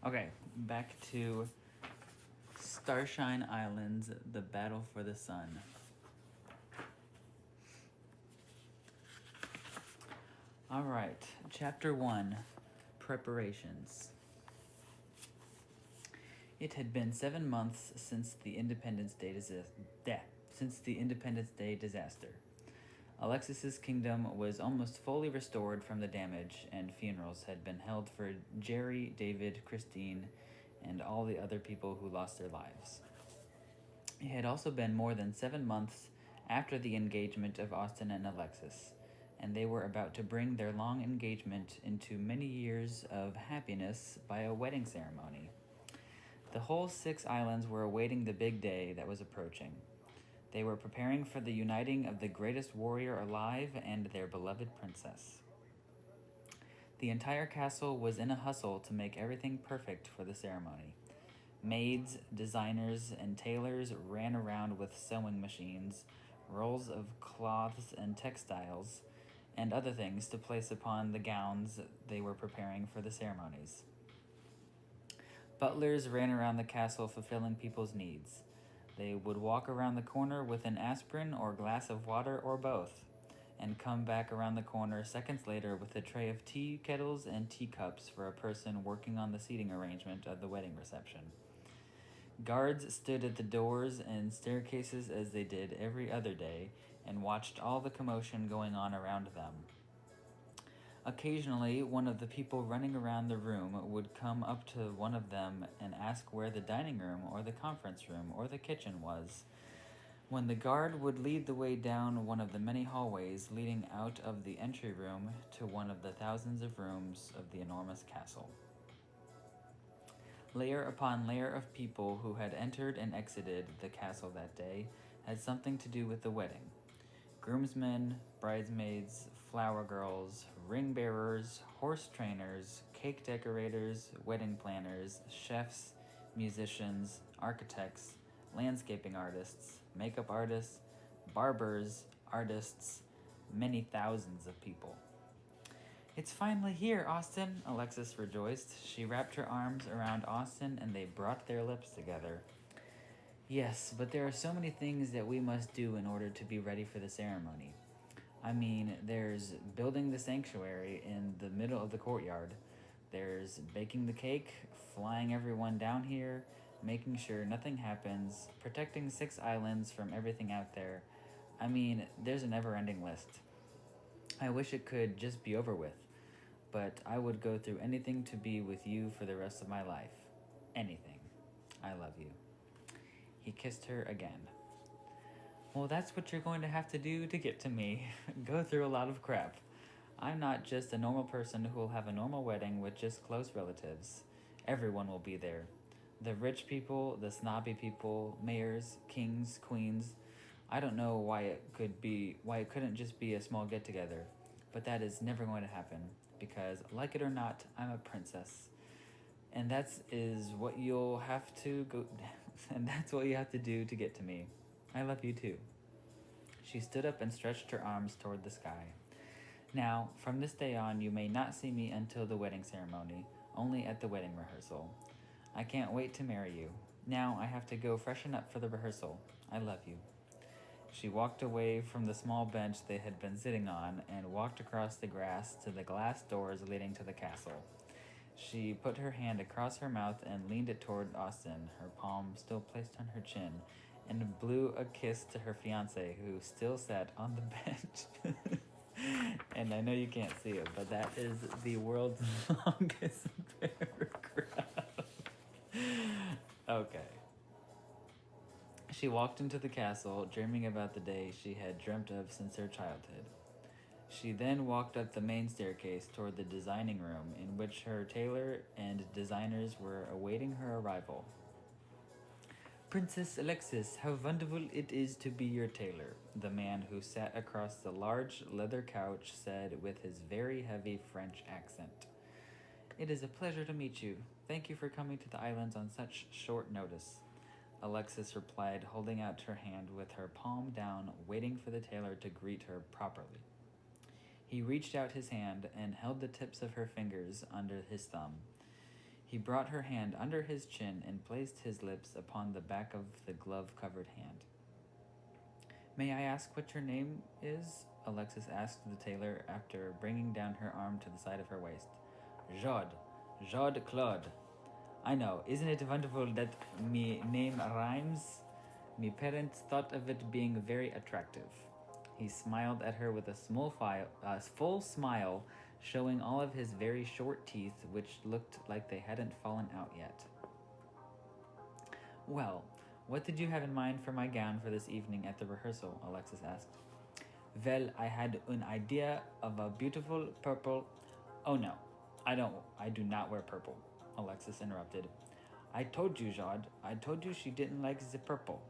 Okay, back to Starshine Islands, the battle for the sun. Alright, Chapter 1, Preparations. It had been 7 months since the Independence Day disaster. Alexis's kingdom was almost fully restored from the damage, and funerals had been held for Jerry, David, Christine, and all the other people who lost their lives. It had also been more than 7 months after the engagement of Austin and Alexis, and they were about to bring their long engagement into many years of happiness by a wedding ceremony. The whole 6 islands were awaiting the big day that was approaching. They were preparing for the uniting of the greatest warrior alive and their beloved princess. The entire castle was in a hustle to make everything perfect for the ceremony. Maids, designers, and tailors ran around with sewing machines, rolls of cloths and textiles, and other things to place upon the gowns they were preparing for the ceremonies. Butlers ran around the castle fulfilling people's needs. They would walk around the corner with an aspirin or glass of water or both, and come back around the corner seconds later with a tray of tea kettles and teacups for a person working on the seating arrangement of the wedding reception. Guards stood at the doors and staircases as they did every other day and watched all the commotion going on around them. Occasionally, one of the people running around the room would come up to one of them and ask where the dining room or the conference room or the kitchen was, when the guard would lead the way down one of the many hallways leading out of the entry room to one of the thousands of rooms of the enormous castle. Layer upon layer of people who had entered and exited the castle that day had something to do with the wedding. Groomsmen, bridesmaids, flower girls, ring bearers, horse trainers, cake decorators, wedding planners, chefs, musicians, architects, landscaping artists, makeup artists, barbers, artists, many thousands of people. "It's finally here, Austin," Alexis rejoiced. She wrapped her arms around Austin and they brought their lips together. "Yes, but there are so many things that we must do in order to be ready for the ceremony. I mean, there's building the sanctuary in the middle of the courtyard. There's baking the cake, flying everyone down here, making sure nothing happens, protecting 6 islands from everything out there. I mean, there's a never-ending list. I wish it could just be over with, but I would go through anything to be with you for the rest of my life. Anything. I love you." He kissed her again. "Well, that's what you're going to have to do to get to me. Go through a lot of crap. I'm not just a normal person who will have a normal wedding with just close relatives. Everyone will be there. The rich people, the snobby people, mayors, kings, queens. I don't know why it couldn't just be a small get-together, but that is never going to happen, because, like it or not, I'm a princess. And that's what you'll have to go and that's what you have to do to get to me. I love you too." She stood up and stretched her arms toward the sky. "Now, from this day on, you may not see me until the wedding ceremony, only at the wedding rehearsal. I can't wait to marry you. Now I have to go freshen up for the rehearsal. I love you." She walked away from the small bench they had been sitting on and walked across the grass to the glass doors leading to the castle. She put her hand across her mouth and leaned it toward Austin, her palm still placed on her chin, and blew a kiss to her fiancé, who still sat on the bench. And I know you can't see it, but that is the world's longest paragraph. Okay. She walked into the castle, dreaming about the day she had dreamt of since her childhood. She then walked up the main staircase toward the designing room, in which her tailor and designers were awaiting her arrival. "Princess Alexis, how wonderful it is to be your tailor," the man who sat across the large leather couch said with his very heavy French accent. "It is a pleasure to meet you. Thank you for coming to the islands on such short notice," Alexis replied, holding out her hand with her palm down, waiting for the tailor to greet her properly. He reached out his hand and held the tips of her fingers under his thumb. He brought her hand under his chin and placed his lips upon the back of the glove-covered hand. May I ask what your name is? Alexis asked the tailor after bringing down her arm to the side of her waist. Jaude Claude. I know, isn't it wonderful that me name rhymes? Me parents thought of it being very attractive. He smiled at her with a full smile, showing all of his very short teeth, which looked like they hadn't fallen out yet. Well, what did you have in mind for my gown for this evening at the rehearsal? Alexis asked. Well, I had an idea of a beautiful purple. Oh no, I do not wear purple, Alexis interrupted. I told you, Jaude. I told you she didn't like the purple,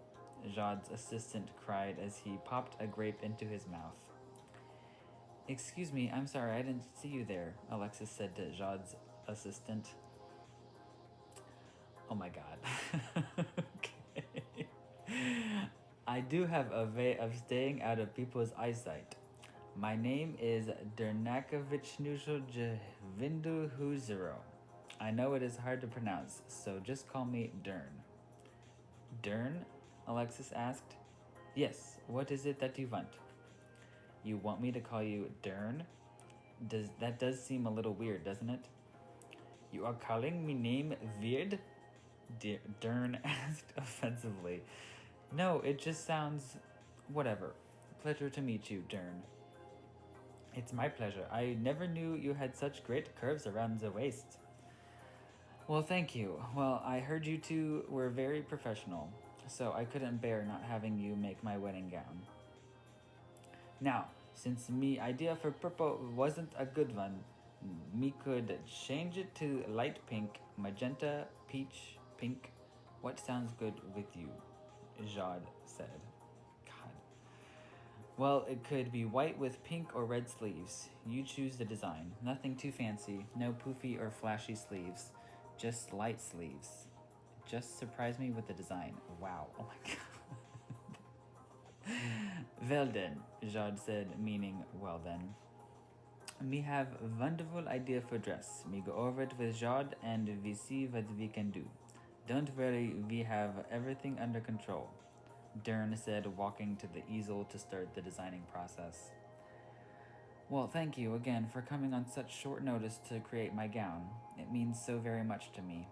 Jaude's assistant cried as he popped a grape into his mouth. Excuse me, I'm sorry, I didn't see you there, Alexis said to Jaude's assistant. Oh my god. Okay. I do have a way of staying out of people's eyesight. My name is Dernakovich Nuzhel Javindu Huzero. I know it is hard to pronounce, so just call me Dern. Dern? Alexis asked. Yes, what is it that you want? You want me to call you Dern? That does seem a little weird, doesn't it? You are calling me name weird? Dern asked offensively. No, it just sounds... whatever. Pleasure to meet you, Dern. It's my pleasure. I never knew you had such great curves around the waist. Well, thank you. Well, I heard you two were very professional, so I couldn't bear not having you make my wedding gown. Now, since me idea for purple wasn't a good one, me could change it to light pink, magenta, peach, pink. What sounds good with you? Jaude said. God. Well, it could be white with pink or red sleeves. You choose the design. Nothing too fancy, no poofy or flashy sleeves. Just light sleeves. Just surprise me with the design. Wow. Oh my god. Well then, Jaude said, meaning well then. Me have wonderful idea for dress. Me go over it with Jaude and we see what we can do. Don't worry, we have everything under control, Dern said, walking to the easel to start the designing process. Well, thank you again for coming on such short notice to create my gown. It means so very much to me.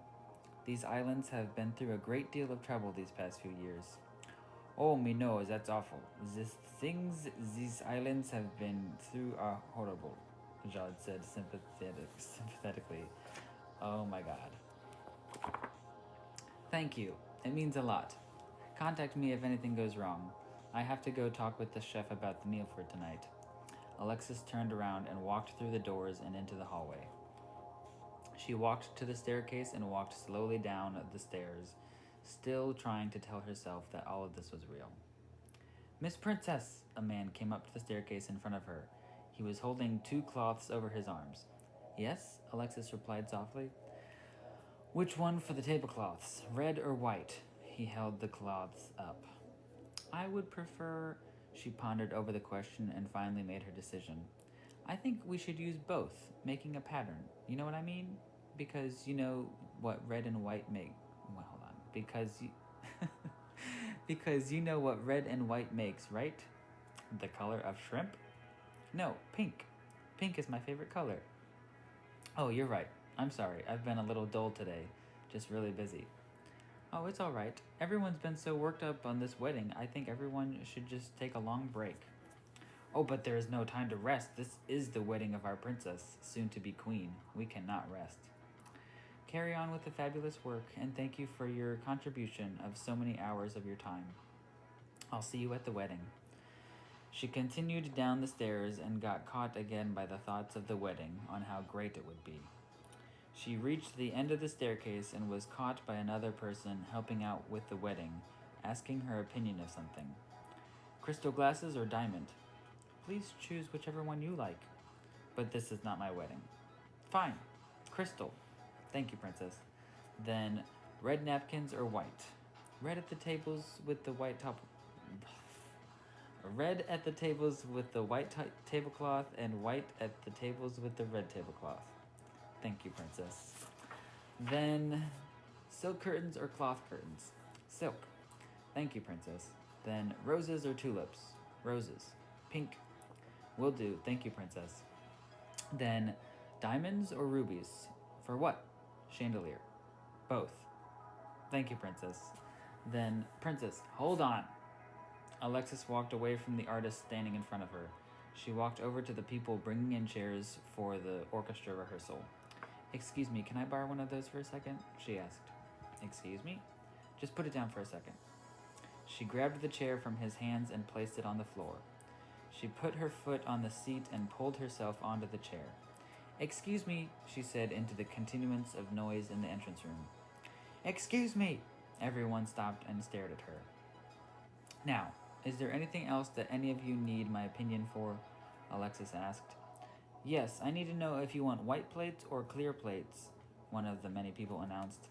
These islands have been through a great deal of trouble these past few years. Oh, me knows, that's awful. The things these islands have been through are horrible, Jaude said sympathetically. Oh my god. Thank you. It means a lot. Contact me if anything goes wrong. I have to go talk with the chef about the meal for tonight. Alexis turned around and walked through the doors and into the hallway. She walked to the staircase and walked slowly down the stairs, still trying to tell herself that all of this was real. Miss Princess! A man came up to the staircase in front of her. He was holding 2 cloths over his arms. Yes, Alexis replied softly. Which one for the tablecloths, red or white? He held the cloths up. I would prefer... She pondered over the question and finally made her decision. I think we should use both, making a pattern. You know what I mean? Because you know what red and white make... Well, hold on. Because you know what red and white makes, right? The color of shrimp? No, pink. Pink is my favorite color. Oh, you're right. I'm sorry. I've been a little dull today. Just really busy. Oh, it's all right. Everyone's been so worked up on this wedding, I think everyone should just take a long break. Oh, but there is no time to rest. This is the wedding of our princess, soon to be queen. We cannot rest. Carry on with the fabulous work, and thank you for your contribution of so many hours of your time. I'll see you at the wedding. She continued down the stairs and got caught again by the thoughts of the wedding, on how great it would be. She reached the end of the staircase and was caught by another person helping out with the wedding, asking her opinion of something. Crystal glasses or diamond? Please choose whichever one you like. But this is not my wedding. Fine. Crystal. Thank you, princess. Then, red napkins or white? Red at the tables with the white top... Red at the tables with the white tablecloth and white at the tables with the red tablecloth. Thank you, princess. Then, silk curtains or cloth curtains? Silk. Thank you, Princess. Then, roses or tulips? Roses. Pink. Will do. Thank you, Princess. Then, diamonds or rubies? For what? Chandelier. Both. Thank you, Princess. Then, Princess, hold on. Alexis walked away from the artist standing in front of her. She walked over to the people bringing in chairs for the orchestra rehearsal. Excuse me, can I borrow one of those for a second? She asked. Excuse me? Just put it down for a second. She grabbed the chair from his hands and placed it on the floor. She put her foot on the seat and pulled herself onto the chair. Excuse me, she said into the continuance of noise in the entrance room. Excuse me! Everyone stopped and stared at her. Now, is there anything else that any of you need my opinion for? Alexis asked. Yes, I need to know if you want white plates or clear plates, one of the many people announced.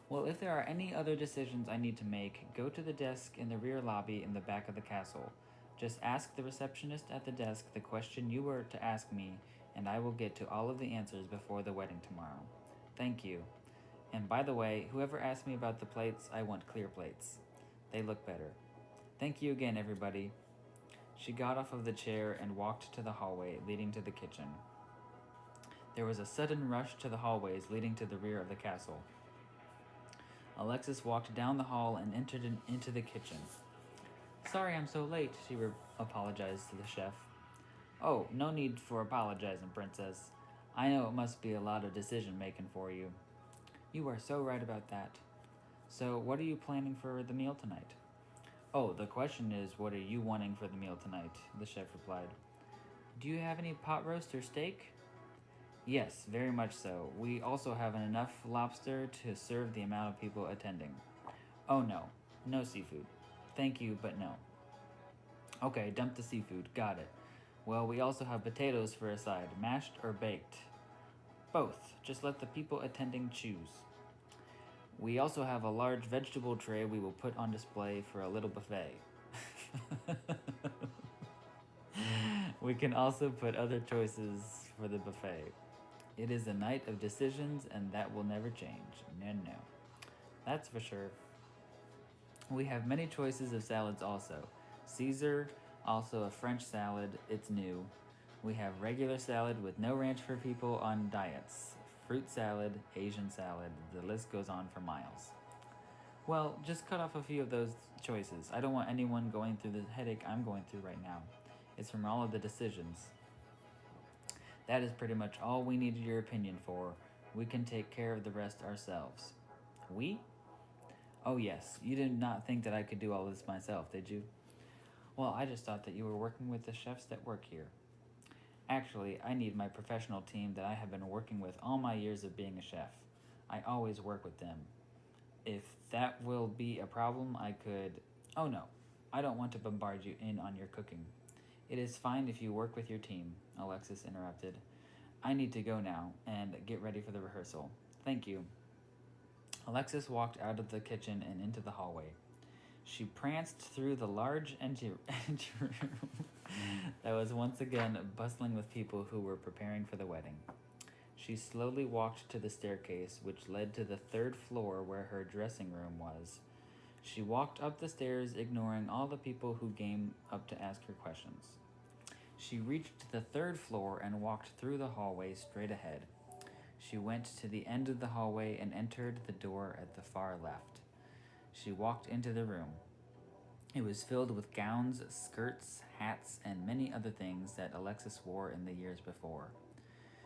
Well, if there are any other decisions I need to make, go to the desk in the rear lobby in the back of the castle. Just ask the receptionist at the desk the question you were to ask me, and I will get to all of the answers before the wedding tomorrow. Thank you. And by the way, whoever asked me about the plates, I want clear plates. They look better. Thank you again, everybody. She got off of the chair and walked to the hallway leading to the kitchen. There was a sudden rush to the hallways leading to the rear of the castle. Alexis walked down the hall and entered into the kitchen. Sorry I'm so late, she apologized to the chef. Oh, no need for apologizing, Princess. I know it must be a lot of decision-making for you. You are so right about that. So, what are you planning for the meal tonight? Oh, the question is, what are you wanting for the meal tonight? The chef replied. Do you have any pot roast or steak? Yes, very much so. We also have enough lobster to serve the amount of people attending. Oh no, no seafood. Thank you, but no. Okay, dump the seafood. Got it. Well, we also have potatoes for a side, mashed or baked. Both. Just let the people attending choose. We also have a large vegetable tray we will put on display for a little buffet. We can also put other choices for the buffet. It is a night of decisions, and that will never change. No. That's for sure. We have many choices of salads also. Caesar, also a French salad, it's new. We have regular salad with no ranch for people on diets. Fruit salad, Asian salad, the list goes on for miles. Well, just cut off a few of those choices. I don't want anyone going through the headache I'm going through right now. It's from all of the decisions. That is pretty much all we needed your opinion for. We can take care of the rest ourselves. We? Oh yes, you did not think that I could do all this myself, did you? Well, I just thought that you were working with the chefs that work here. Actually, I need my professional team that I have been working with all my years of being a chef. I always work with them. If that will be a problem, I could... Oh no, I don't want to bombard you in on your cooking. It is fine if you work with your team, Alexis interrupted. I need to go now and get ready for the rehearsal. Thank you. Alexis walked out of the kitchen and into the hallway. She pranced through the large anteroom that was once again bustling with people who were preparing for the wedding. She slowly walked to the staircase, which led to the third floor where her dressing room was. She walked up the stairs, ignoring all the people who came up to ask her questions. She reached the third floor and walked through the hallway straight ahead. She went to the end of the hallway and entered the door at the far left. She walked into the room. It was filled with gowns, skirts, hats, and many other things that Alexis wore in the years before.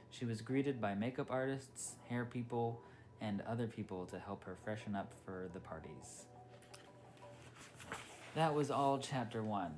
She was greeted by makeup artists, hair people, and other people to help her freshen up for the parties. That was all chapter 1.